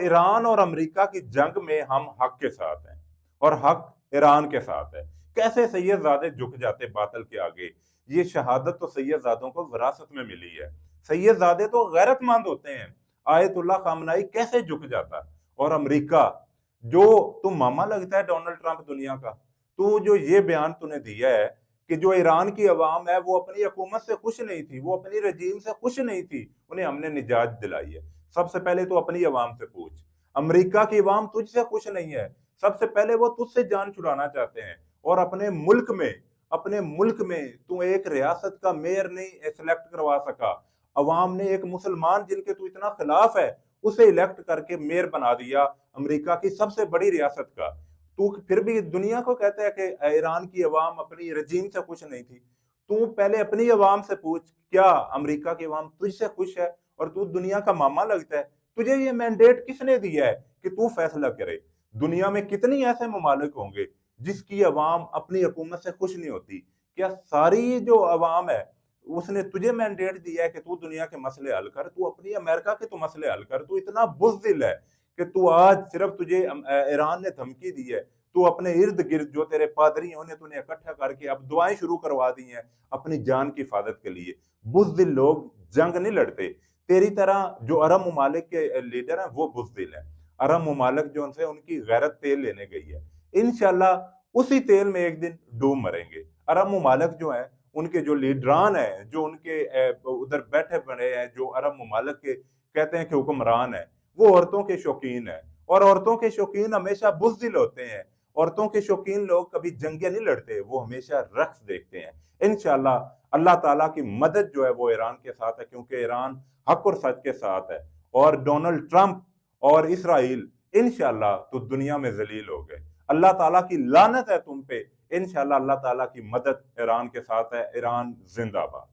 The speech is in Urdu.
ایران اور امریکہ کی جنگ میں ہم حق کے ساتھ ہیں اور حق ایران کے ساتھ ہے۔ کیسے سید زادے جھک جاتے باطل کے آگے؟ یہ شہادت تو سید زادوں کو وراثت میں ملی ہے۔ سید زادے تو غیرت مند ہوتے ہیں۔ آیت اللہ خامنائی کیسے جھک جاتا؟ اور امریکہ جو تم ماما لگتا ہے ڈونلڈ ٹرمپ دنیا کا، تو جو یہ بیان تو نے دیا ہے کہ جو ایران کی عوام ہے وہ اپنی حکومت سے خوش نہیں تھی، وہ اپنی رجیم سے خوش نہیں تھی، انہیں ہم نے نجات دلائی ہے۔ سب سے پہلے تو اپنی عوام سے پوچھ۔ امریکہ کی عوام تجھ سے خوش نہیں ہے، سب سے پہلے وہ تجھ سے جان چھڑانا چاہتے ہیں۔ اور اپنے ملک میں تو ایک ریاست کا میئر نہیں سلیکٹ کروا سکا۔ عوام نے ایک مسلمان جن کے تو اتنا خلاف ہے اسے الیکٹ کر کے میئر بنا دیا امریکہ کی سب سے بڑی ریاست کا۔ تو پھر بھی دنیا کو کہتا ہے کہ ایران کی عوام اپنی رجیم سے خوش نہیں تھی۔ تو پہلے اپنی عوام سے پوچھ، کیا امریکہ کی عوام تجھ سے خوش ہے؟ اور تو دنیا کا ماما لگتا ہے۔ تجھے یہ مینڈیٹ کس نے دیا ہے کہ تو فیصلہ کرے؟ دنیا میں کتنی ایسے ممالک ہوں گے جس کی عوام اپنی حکومت سے خوش نہیں ہوتی؟ کیا ساری جو عوام ہے اس نے تجھے مینڈیٹ دیا ہے کہ تو دنیا کے مسئلے حل کر؟ تو اپنی امریکہ کے تو مسئلے حل کر۔ تو اتنا بزدل ہے کہ تو آج صرف تجھے ایران نے دھمکی دی ہے، تو اپنے ارد گرد جو تیرے پادری ہیں انہیں تو نے اکٹھا کر کے اب دعائیں شروع کروا دی ہیں اپنی جان کی حفاظت کے لیے۔ بزدل لوگ جنگ نہیں لڑتے۔ تیری طرح جو عرب ممالک کے لیڈر ہیں وہ بزدل ہیں۔ عرب ممالک جو ان کی غیرت تیل لینے گئی ہے، انشاءاللہ اسی تیل میں ایک دن ڈوب مریں گے۔ عرب ممالک جو ہیں ان کے جو لیڈران ہیں، جو ان کے ادھر بیٹھے پڑے ہیں، جو عرب ممالک کے کہتے ہیں کہ حکمران ہیں، وہ عورتوں کے شوقین ہیں، اور عورتوں کے شوقین ہمیشہ بزدل ہوتے ہیں۔ عورتوں کے شوقین لوگ کبھی جنگیں نہیں لڑتے، وہ ہمیشہ رقص دیکھتے ہیں۔ انشاءاللہ اللہ تعالیٰ کی مدد جو ہے وہ ایران کے ساتھ ہے، کیونکہ ایران حق اور سچ کے ساتھ ہے، اور ڈونلڈ ٹرمپ اور اسرائیل انشاءاللہ تو دنیا میں ذلیل ہو گئے۔ اللہ تعالیٰ کی لعنت ہے تم پہ۔ انشاءاللہ اللہ تعالیٰ کی مدد ایران کے ساتھ ہے۔ ایران زندہ باد۔